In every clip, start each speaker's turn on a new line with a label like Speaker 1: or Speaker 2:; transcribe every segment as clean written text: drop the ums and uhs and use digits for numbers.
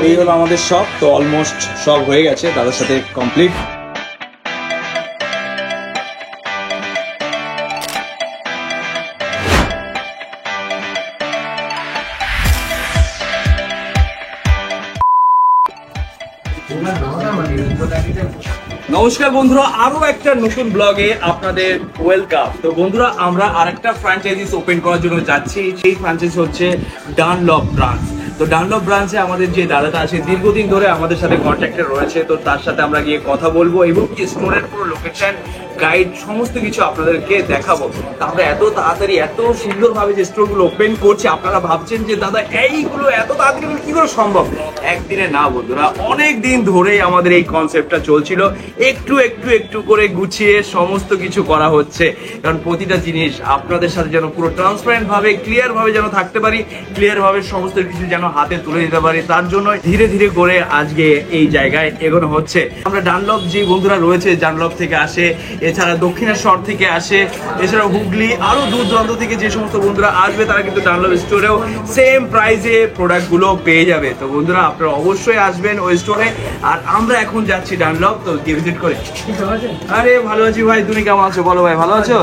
Speaker 1: এই হলো আমাদের শপ। তো অলমোস্ট সব হয়ে গেছে, দাদার সাথে কমপ্লিট। নমস্কার বন্ধুরা, আরো একটা নতুন ব্লগে আপনাদের ওয়েলকাম। তো বন্ধুরা, আমরা আরেকটা ফ্র্যাঞ্চাইজিস ওপেন করার জন্য যাচ্ছি। সেই ফ্র্যাঞ্চাইজি হচ্ছে ডানলপ ব্রাঞ্চ। তো ডানলপ ব্রাঞ্চে আমাদের যে দাদাটা আছে দীর্ঘদিন ধরে আমাদের সাথে কন্ট্যাক্টে রয়েছে। তো তার সাথে আমরা গিয়ে কথা বলবো এবং স্টোরের পুরো লোকেশন, গাইড, সমস্ত কিছু আপনাদেরকে দেখাবো। তো আমরা এত তাড়াতাড়ি এত সুন্দরভাবে যে স্টোরগুলো ওপেন করছি, আপনারা ভাবছেন যে দাদা এইগুলো এত তাড়াতাড়ি কি করে সম্ভব? একদিনে না বন্ধুরা, অনেক দিন ধরেই আমাদের এই কনসেপ্টটা চলছিল। একটু একটু একটু করে গুছিয়ে সমস্ত কিছু করা হচ্ছে, কারণ প্রতিটা জিনিস আপনাদের সাথে যেন পুরো ট্রান্সপারেন্ট ভাবে, ক্লিয়ার ভাবে যেন থাকতে পারি, ক্লিয়ার ভাবে সমস্ত কিছু যেন হাতে তুলে দিতে পারি। তার জন্য ধীরে ধীরে করে আজকে এই জায়গায় এগোনো হচ্ছে। আমরা ডানলপ যে বন্ধুরা রয়েছে, ডানলপ থেকে আসে, এছাড়া দক্ষিণেশ্বর থেকে আসে, এছাড়া হুগলি, আরো দূর দূরান্ত থেকে যে সমস্ত বন্ধুরা আসবে তারা কিন্তু ডানলপ স্টোরেও সেম প্রাইসে প্রোডাক্ট গুলো পেয়ে যাবে। তো বন্ধুরা, আপনারা অবশ্যই আসবেন ওই স্টোরে। আর আমরা এখন যাচ্ছি ডানলপ, তো ভিজিট করে। আরে ভালো আছি ভাই, তুমি কেমন আছো বলো ভাই? ভালো আছো?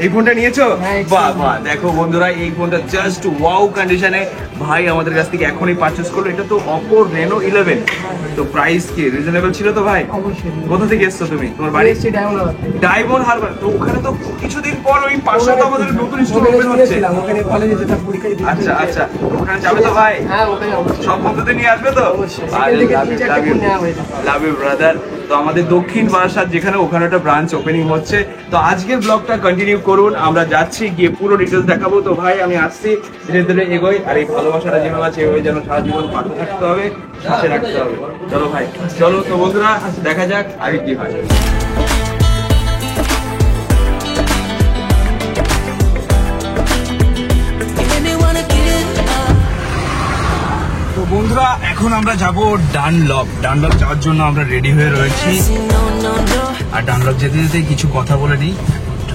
Speaker 1: এই ফোনটা নিয়েছো? বাহ বাহ, দেখো বন্ধুরা, এই ফোনটা জাস্ট ওয়াও কন্ডিশনে ভাই আমাদের কাছ থেকে এখনই পারচেজ করলো। এটা তো Oppo Reno 11। তো প্রাইস কি রিজনেবল ছিল তো ভাই? কোথা থেকে এসছো তুমি? তোমার বাড়ি ডায়মন্ড হারবার। তো ওখানে তো কিছুদিন পর ওই পাশে তো আমাদের নতুন স্টোর ওপেন হচ্ছে। আচ্ছা আচ্ছা, ওখানে যাবে তো ভাই? সব বন্ধুদের নিয়ে আসবে তো? Love you brother. তো আমাদের দক্ষিণ বারাসাত যেখানে, ওখানে একটা ব্রাঞ্চ ওপেনিং হচ্ছে। তো আজকের ব্লগটা কন্টিনিউ করুন, আমরা যাচ্ছি, গিয়ে পুরো ডিটেলস দেখাবো। তো ভাই আমি আসছি, ধীরে ধীরে এগোই। আর এই ভালোবাসাটা যেভাবে আছে এভাবে যেন সারা জীবন পাশে থাকতে হবে, পাশে রাখতে হবে। চলো ভাই চলো। তো বন্ধুরা, দেখা যাক আগে কি হয়। বন্ধুরা, এখন আমরা যাব ডানলপ। ডানলপ যাওয়ার জন্য আমরা রেডি হয়ে রয়েছি। আর ডানলপ যেতে যেতে কিছু কথা বলে নিই।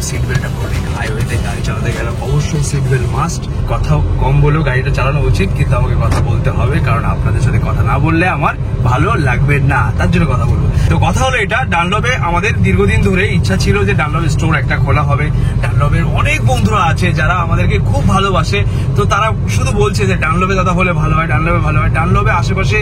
Speaker 1: সিট বেল্টটা পরে হাইওয়েতে গাড়ি চালাতে গেলে অবশ্যই সিট বেল্ট মাস্ট। কথা কম বলেও গাড়িটা চালানো উচিত, কিন্তু আমাকে কথা বলতে হবে, কারণ আপনাদের সাথে কথা না বললে আমার ভালো লাগবে না, তার জন্য কথা বলবো। তো কথা হলো এটা, ডানলপে আমাদের দীর্ঘদিন ধরে ইচ্ছা ছিল যে ডানলপ স্টোর একটা খোলা হবে। ডানলপের অনেক বন্ধুরা আছে যারা আমাদেরকে খুব ভালোবাসে। তো তারা শুধু বলছে যে ডানলপে দাদা হলে ভালো হয়, ডানলপে ভালো হয়। ডানলপে আশেপাশে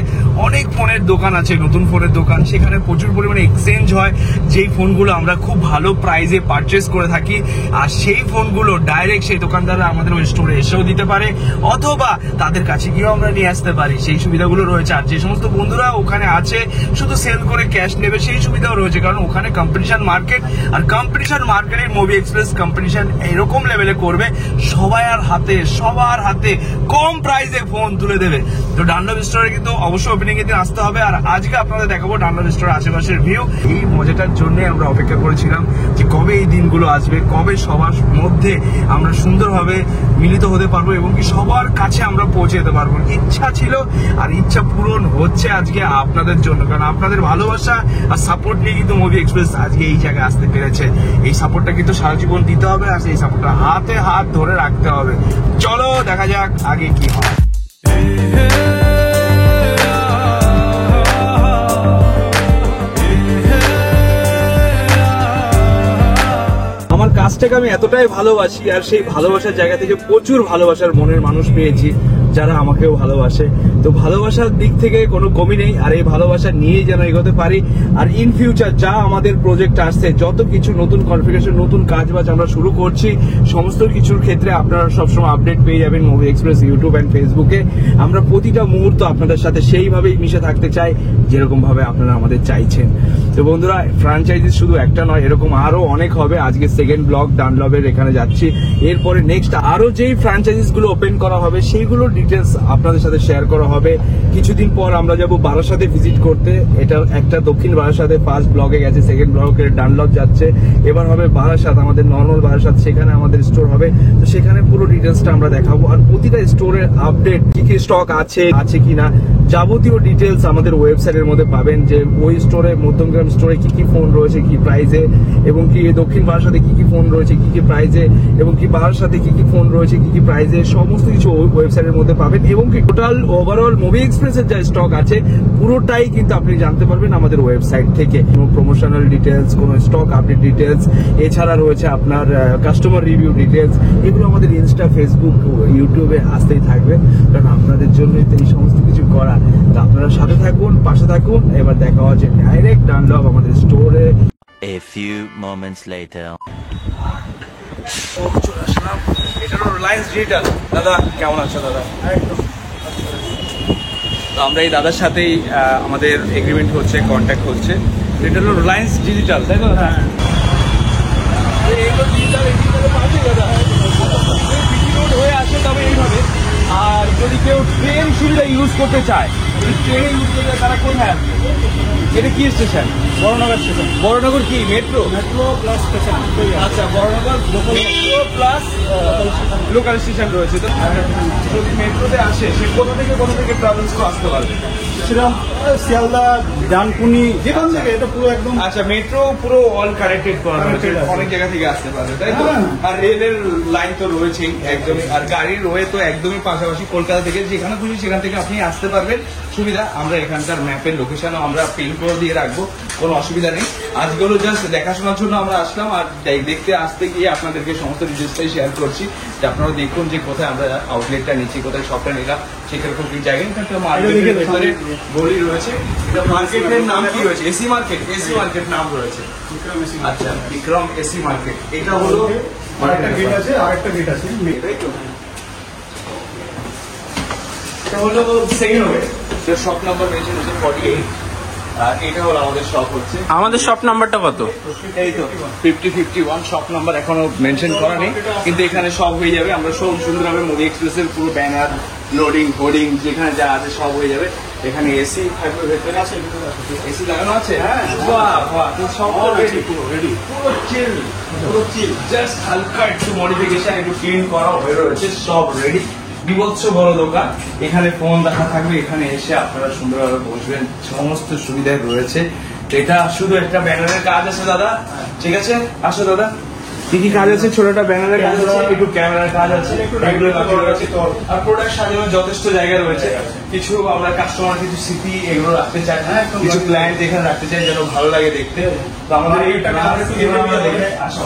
Speaker 1: অনেক ফোনের দোকান আছে, নতুন ফোনের দোকান, সেখানে প্রচুর পরিমাণে এক্সচেঞ্জ হয়, যেই ফোনগুলো আমরা খুব ভালো প্রাইসে পারচেস করে থাকি। আর সেই ফোনগুলো ডাইরেক্ট সেই দোকানদাররা আমাদের ওই স্টোরে এসেও দিতে পারে, অথবা তাদের কাছে গিয়েও আমরা নিয়ে আসতে পারি, সেই সুবিধাগুলো রয়েছে। আর যে সমস্ত বন্ধুরা ওখানে আছে শুধু সেল করে ক্যাশ নেবে, সেই সুবিধাও রয়েছে, কারণ ওখানে কম্পিটিশন মার্কেট। আর কম্পিটিশন মার্কেটে মুভি এক্সপ্রেস কম্পিটিশন এরকম লেভেলে করবে, সবার হাতে কম প্রাইসে ফোন তুলে দেবে। তো ডানলপ স্টোরে কিন্তু অবশ্যই ওপেনিং এর দিন আসতে হবে। আর আজকে আপনাদের দেখাবো ডানলপ স্টোরের আশেপাশের ভিউ। এই মজাটার জন্য আমরা অপেক্ষা করেছিলাম যে কবে এই দিনগুলো আসবে, কবে সবার মধ্যে আমরা সুন্দরভাবে মিলিত হতে পারবো এবং কি সবার কাছে আমরা পৌঁছে যেতে পারবো। ইচ্ছা ছিল আর ইচ্ছা পূরণ হচ্ছে আজকে আপনাদের জন্য, কারণ আপনাদের ভালোবাসা আর সাপোর্ট নিয়ে কিন্তু মুভি এক্সপ্রেস আজকে এই জায়গায় আসতে পেরেছে। এই সাপোর্টটা কিন্তু সারা জীবন দিতে হবে, আর এই সাপোর্টটা হাতে হাত ধরে রাখতে হবে। চলো দেখা যাক আগে কি হয়। আমার কাজটাকে আমি এতটাই ভালোবাসি, আর সেই ভালোবাসার জায়গা থেকে প্রচুর ভালোবাসার মনের মানুষ পেয়েছি যারা আমাকেও ভালোবাসে। তো ভালোবাসার দিক থেকে কোনো কমি নেই, আর এই ভালোবাসা নিয়েই যেন এগোতে পারি। আর ইন ফিউচার যা আমাদের প্রজেক্ট আসছে, যত কিছু নতুন কনফিগারেশন, নতুন কাজবাজ আমরা শুরু করছি, সমস্ত কিছুর ক্ষেত্রে আপনারা সবসময় আপডেট পেয়ে যাবেন মুভি এক্সপ্রেস ইউটিউব অ্যান্ড ফেসবুকে। আমরা প্রতিটা মুহূর্ত আপনাদের সাথে সেইভাবেই মিশে থাকতে চাই যেরকম ভাবে আপনারা আমাদের চাইছেন। তো বন্ধুরা, ফ্র্যাঞ্চাইজি শুধু একটা নয়, এরকম আরো অনেক হবে। আজকে সেকেন্ড ব্লগ ডানলপের এখানে যাচ্ছি, এরপরে নেক্সট আরো যেই ফ্র্যাঞ্চাইজিস গুলো ওপেন করা হবে সেইগুলো ডিটেলস আপনাদের সাথে শেয়ার করা হবে। কিছুদিন পর আমরা যাব বারাসাতে ভিজিট করতে। এটা একটা দক্ষিণ বারাসাতে ফার্স্ট ব্লগে গেছে, সেকেন্ড ব্লগে ডানলপ যাচ্ছে, এবার হবে বারাসাত, আমাদের নর্মাল বারাসাত, সেখানে আমাদের স্টোর হবে। তো সেখানে পুরো ডিটেলসটা আমরা দেখাবো, আর প্রতিটা স্টোরের আপডেট, কি কি স্টক আছে কিনা যাবতীয় ডিটেলস আমাদের ওয়েবসাইটের মধ্যে পাবেন, যে ওই স্টোরে, মধ্যমগ্রাম স্টোরে কি কি ফোন রয়েছে, কি প্রাইসে, এবং কি দক্ষিণ বারাসাতে কি কি ফোন রয়েছে, কি কি প্রাইসে, এবং কি বারাসাতে কি কি ফোন রয়েছে, কি কি প্রাইসে, সমস্ত কিছু ওয়েবসাইটের মধ্যে পাবেন। এবং কি টোটাল ওভারঅল মুভি এক্সপ্রেসের যা স্টক আছে পুরোটাই কিন্তু আপনি জানতে পারবেন আমাদের ওয়েবসাইট থেকে। কোনো প্রমোশনাল ডিটেলস, কোনো স্টক আপডেট ডিটেলস, এছাড়া রয়েছে আপনার কাস্টমার রিভিউ ডিটেলস, এগুলো আমাদের ইনস্টা, ফেসবুক, ইউটিউবে আসতেই থাকবে, কারণ আপনাদের জন্যই তো এই সমস্ত কিছু করা। তো আপনারা সাথে থাকুন, পাশে থাকুন। এবার দেখা হচ্ছে ডাইরেক্ট ডানলপ আমাদের স্টোরে।
Speaker 2: A few moments later.
Speaker 1: চলে আসলাম, এটা হলো রিলায়েন্স ডিজিটাল। দাদা কেমন আছো দাদা? তো আমরা এই দাদার সাথেই আমাদের এগ্রিমেন্ট হচ্ছে, কন্ট্যাক্ট হচ্ছে। এটা হলো রিলায়েন্স ডিজিটাল, তাই তো? হ্যাঁ, এইগুলো ডিজিটাল, এই ডিজিটালে পাচ্ছি দাদা। রোড হয়ে আসে তবে এইভাবে। আর যদি কেউ ট্রেন সুবিধা ইউজ করতে চায়, ট্রেনে ইউজ করতে চায়, তারা কোথায় আসবে? এটা কি স্টেশন? বড়নগর স্টেশন। বড়নগর কি মেট্রো? Metro plus station. আচ্ছা, Baranagar metro plus local station রয়েছে। তো যদি মেট্রোতে আসে, সে কোথা থেকে ট্রাভেলস করে আসতে পারবে?
Speaker 3: সেরকম শিয়ালদা, ডানকুনি, যেখান থেকে এটা পুরো একদম।
Speaker 1: আচ্ছা, মেট্রো পুরো অল কানেক্টেড করা রয়েছে, অনেক জায়গা থেকে আসতে পারবে, তাই তো? আর রেলের লাইন তো রয়েছেই একদমই, আর গাড়ির রয়ে তো একদমই পাশাপাশি। কলকাতা থেকে যেখানে খুশি সেখান থেকে আপনি আসতে পারবেন, সুবিধা। আমরা এখানকার ম্যাপের লোকেশনও আমরা পিন করে দিয়ে রাখবো, কোনো অসুবিধা নেই। আজগুলো জাস্ট দেখাশোনার জন্য আমরা আসলাম, আর দেখতে আসতে গিয়ে আপনাদেরকে সমস্ত ডিটেলসটাই শেয়ার করছি, যে আপনারা দেখুন যে কোথায় আমরা আউটলেটটা নিচ্ছি, কোথায় শপটা নিলাম, সেরকম কি জায়গায়। এখানটা মার্কেটের ভেতরে গলি রয়েছে। এটা মার্কেটের নাম কি রয়েছে? AC market. এসি মার্কেট নাম রয়েছে। আচ্ছা, বিক্রম এসি মার্কেট। এটা হলো
Speaker 3: আরেকটা গেট আছে, আরেকটা গেট আছে,
Speaker 1: তাই তো? এটা হলো second way. Shop number mention হচ্ছে 48। আর এটা হলো আমাদের শপ হচ্ছে।
Speaker 4: আমাদের শপ নাম্বারটা কত?
Speaker 1: এই তো 5051 শপ নাম্বার এখনো মেনশন করা নেই, কিন্তু এখানে সব হয়ে যাবে। আমরা সব সুন্দরভাবে মুভি এক্সপ্রেসের পুরো ব্যানার, লোডিং, হোর্ডিং যেখানে যা আছে সব হয়ে যাবে। এখানে এসি থাকবে, ভেতরে আছে এসি লাগানো আছে। হ্যাঁ, বাহ বাহ, তো সব রেডি, পুরো রেডি, পুরো চিল, পুরো চিল। জাস্ট হালকা একটু মডিফিকেশন, একটু ক্লিন করা হয়ে রয়েছে, সব রেডি। বিভৎস বড় দোকান। এখানে ফোন দেখা থাকবে, এখানে এসে আপনারা সুন্দরভাবে বসবেন, সমস্ত সুবিধায় রয়েছে। এটা শুধু একটা ব্যানারের কাজ আছে দাদা, ঠিক আছে? আসো দাদা, কি কি কাজ আছে? ছোটটা ব্যানারের কাজ আছে, একটু ক্যামেরার কাজ আছে, এগুলো কাজ রয়েছে। আর প্রোডাক্ট সাজানোর যথেষ্ট জায়গা রয়েছে। কিছু আমরা কাস্টমার কিছু স্মৃতি এগুলো রাখতে চাই, কিছু ক্লায়েন্ট এখানে রাখতে চাই যেন ভালো লাগে দেখতে। তো আমাদের এই আমরা দেখে আসো,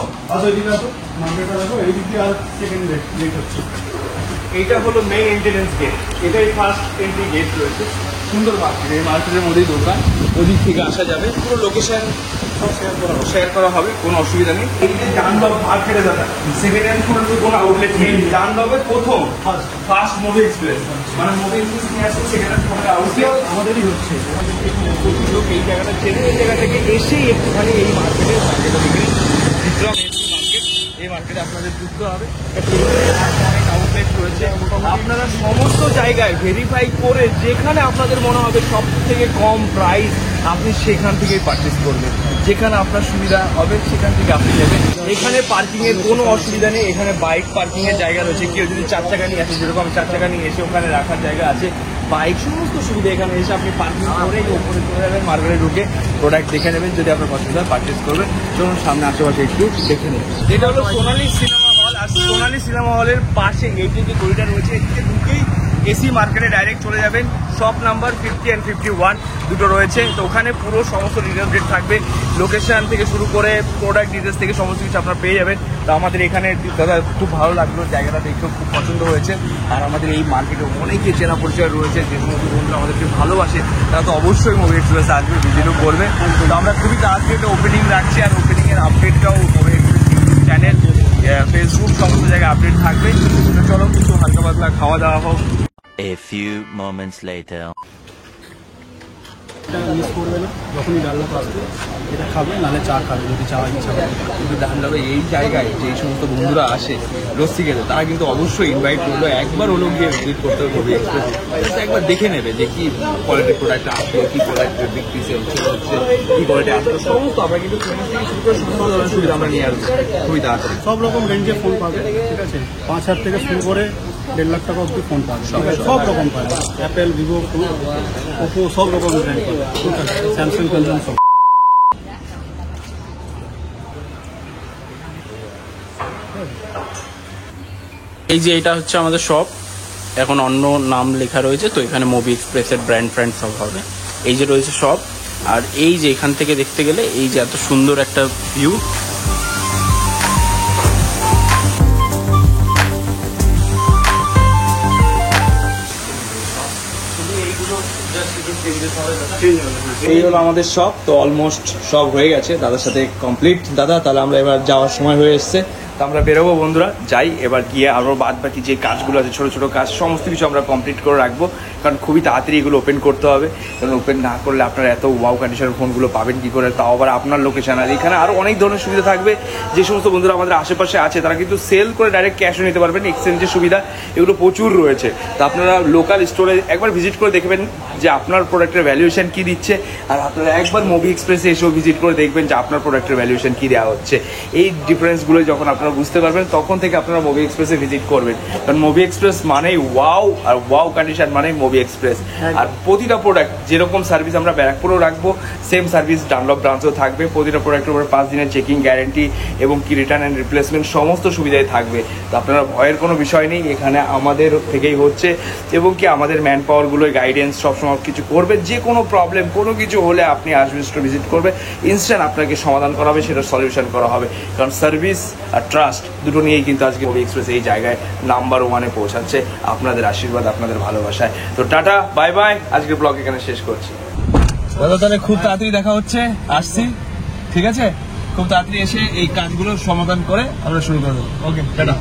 Speaker 3: এদিকে আসো, মার্কেটটা দেখো, এই দিক দিয়ে আর সেকেন্ড গেট হচ্ছে।
Speaker 1: এইটা হলো মেইন এন্ট্রেন্স গেট, এটাই ফার্স্ট এন্ট্রি গেট রয়েছে। সুন্দর মার্কেট, এই মার্কেটের মধ্যেই দোকান, ওদিক থেকে আসা যাবে। পুরো লোকেশন সব শেয়ার করা হবে, কোনো অসুবিধা নেই। এই যে ডানলপ মার্কেটে দাদা সেকেন্ড হ্যান্ড কোনো আউটলেট নেই। ডানলপের প্রথম ফার্স্ট মুভি এক্সপ্রেস, মানে মুভি এক্সপ্রেস নিয়ে আসছে সেকেন্ড হ্যান্ড কোনো আউটলেট আমাদেরই হচ্ছে। লোক এই জায়গাটা চেনে, এই জায়গা থেকে এসেই একটুখানি এই মার্কেটে বিক্রম মার্কেট, এই মার্কেটে আপনাদের যুক্ত হবে। অনেক আউটলেট রয়েছে, আপনারা সমস্ত জায়গায় ভেরিফাই করে যেখানে আপনাদের মনে হবে সব থেকে কম প্রাইস, আপনি সেখান থেকেই পারচেস করবেন। যেখানে আপনার সুবিধা হবে সেখান থেকে আপনি নেবেন। এখানে পার্কিং এর কোনো অসুবিধা নেই, এখানে বাইক পার্কিং এর জায়গা রয়েছে। কেউ যদি 4 চাকা নিয়ে আসে, যেরকম 4 চাকা নিয়ে এসে ওখানে রাখার জায়গা আছে, বাইক সমস্ত সুবিধা এখানে এসে আপনি পার্কিং করে উপরে চলে যাবেন, মার্কেটে ঢুকে প্রোডাক্ট দেখে নেবেন। যদি আপনার পছন্দ হয় পারচেস করবেন। চলুন সামনে আশেপাশে একটু দেখে নেবেন। এটা হলো সোনালী সিনেমা হল। আর সোনালী সিনেমা হলের পাশে এই যে গলিটা রয়েছে, এদিকে ঢুকেই এসি মার্কেটে ডাইরেক্ট চলে যাবেন। শপ নাম্বার 50 and 51 দুটো রয়েছে। তো ওখানে পুরো সমস্ত ডিটেলস ডেট থাকবে, লোকেশন থেকে শুরু করে প্রোডাক্ট ডিটেলস থেকে সমস্ত কিছু আপনারা পেয়ে যাবেন। তো আমাদের এখানে দাদা খুব ভালো লাগলো, জায়গাটা দেখেও খুব পছন্দ হয়েছে। আর আমাদের এই মার্কেটে অনেকে চেনা পরিচয় রয়েছে, যে সমস্ত বন্ধুরা আমাদেরকে ভালোবাসে তারা তো অবশ্যই মুভি এক্সপ্রেস আসবে, ভিজিটও করবে। তো আমরা খুবই তাড়াতাড়ি একটা ওপেনিং রাখছি, আর ওপেনিংয়ের আপডেটটাও Movie Express YouTube channel, Facebook সমস্ত জায়গায় আপডেট থাকবে। তো চলো কিছু হালকা পাতলা খাওয়া দাওয়া হোক।
Speaker 2: A few moments later.
Speaker 3: Miss করবে না, যখনই ডানলপ আসবে এটা খাবে, নাহলে চা খাবে যদি চা ইচ্ছা করে।
Speaker 1: কিন্তু ডানলপে এই জায়গায় যে সমস্ত বন্ধুরা আসে লস্যি খেতে, তারা কিন্তু অবশ্যই ইনভাইট করলো, একবার হলেও গিয়ে ভিজিট করতে হবে মুভি এক্সপ্রেস। একবার দেখে নেবে যে কি কোয়ালিটির প্রোডাক্ট আসবে, কি প্রোডাক্টের বিক্রি হচ্ছে, কি কোয়ালিটি আসবে, সমস্ত আমরা কিন্তু ফেমাস থেকে শুরু করে সমস্ত ধরনের সুবিধা আমরা নিয়ে আসবো খুবই তাড়াতাড়ি।
Speaker 3: সব রকম রেঞ্জে ফোন পাবে, ঠিক আছে? 5,000 থেকে শুরু করে 1.5 লাখ টাকা অব্দি ফোন পাবে, সব রকম পাবে, অ্যাপেল, ভিভো, ওপো, সব রকম ব্র্যান্ড পাবে, স্যামসাং, স্যামসাং সব।
Speaker 4: এই যে এটা হচ্ছে আমাদের শপ, এখন অন্য নাম লেখা রয়েছে, তো এখানে মুভি এক্সপ্রেসের ব্র্যান্ড সব হবে। এই যে রয়েছে শপ, আর এই যে এখান থেকে দেখতে গেলে এই যে এত সুন্দর একটা ভিউ।
Speaker 1: এই হলো আমাদের শপ। তো অলমোস্ট সব হয়ে গেছে, দাদার সাথে কমপ্লিট। দাদা তাহলে আমরা এবার যাওয়ার সময় হয়ে এসছে, তো আমরা বেরোবো বন্ধুরা, যাই এবার গিয়ে আরও বাদ বাকি যে কাজগুলো আছে ছোটো ছোটো কাজ সমস্ত কিছু আমরা কমপ্লিট করে রাখবো, কারণ খুবই তাড়াতাড়ি এগুলো ওপেন করতে হবে। কারণ ওপেন না করলে আপনারা এত ওয়াও কন্ডিশনের ফোনগুলো পাবেন কী করে, তাও আবার আপনার লোকেশন। আর এখানে আরও অনেক ধরনের সুবিধা থাকবে। যে সমস্ত বন্ধুরা আমাদের আশেপাশে আছে তারা কিন্তু সেল করে ডাইরেক্ট ক্যাশও নিতে পারবেন, এক্সচেঞ্জের সুবিধা এগুলো প্রচুর রয়েছে। তো আপনারা লোকাল স্টোরে একবার ভিজিট করে দেখবেন যে আপনার প্রোডাক্টের ভ্যালুয়েশন কী দিচ্ছে, আর আপনারা একবার মুভি এক্সপ্রেসে এসেও ভিজিট করে দেখবেন যে আপনার প্রোডাক্টের ভ্যালুয়েশন কী দেওয়া হচ্ছে। এই ডিফারেন্সগুলো যখন আপনারা বুঝতে পারবেন তখন থেকে আপনারা মুভি এক্সপ্রেসে ভিজিট করবেন, কারণ মুভি এক্সপ্রেস মানেই ওয়াও, আর ওয়াও কন্ডিশন মানেই মুভি এক্সপ্রেস। আর প্রতিটা প্রোডাক্ট যেরকম সার্ভিস আমরা ব্যারাকপুরেও রাখবো, সেম সার্ভিস ডানলপ ব্রাঞ্চেও থাকবে। প্রতিটা প্রোডাক্টের উপর 5 দিনের চেকিং গ্যারেন্টি এবং কি রিটার্ন অ্যান্ড রিপ্লেসমেন্ট সমস্ত সুবিধাই থাকবে। তো আপনারা ভয়ের কোনো বিষয় নেই, এখানে আমাদের থেকেই হচ্ছে এবং কি আমাদের ম্যান পাওয়ারগুলোই গাইডেন্স সবসময় কিছু করবে। যে কোনো প্রবলেম কোনো কিছু হলে আপনি আসবেন, স্টোর ভিজিট করবে, ইনস্ট্যান্ট আপনাকে সমাধান করা হবে, সেটা সলিউশন করা হবে। কারণ সার্ভিস আর ট্রাস্ট দুটো নিয়েই কিন্তু আজকে মুভি এক্সপ্রেস এই জায়গায় নাম্বার 1-এ পৌঁছাচ্ছে, আপনাদের আশীর্বাদ, আপনাদের ভালোবাসায়। তো টাটা, বাই বাই, আজকের ব্লগ এখানে শেষ করছি। দাদা তাহলে খুব তাড়াতাড়ি দেখা হচ্ছে, আসছি, ঠিক আছে? খুব তাড়াতাড়ি এসে এই কাজগুলো সমাধান করে আমরা শুরু করে দেবো। ওকে, টাটা।